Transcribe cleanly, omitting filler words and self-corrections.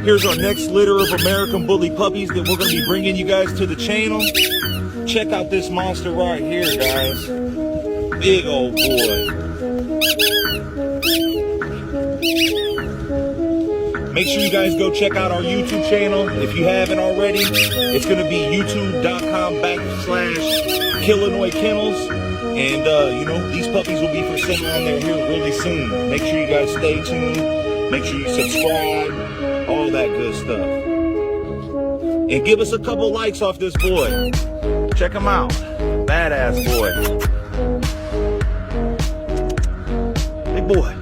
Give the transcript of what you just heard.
Here's our next litter of American Bully Puppies that we're going to be bringing you guys to the channel. Check out this monster right here, guys. Big old boy. Make sure you guys go check out our YouTube channel if you haven't already. It's going to be youtube.com/Killinois Kennels. And, you know, these puppies will be for sale on there here really soon. Make sure you guys stay tuned. Make sure you subscribe. All that good stuff. And give us a couple likes off this boy. Check him out. Badass boy. Hey boy.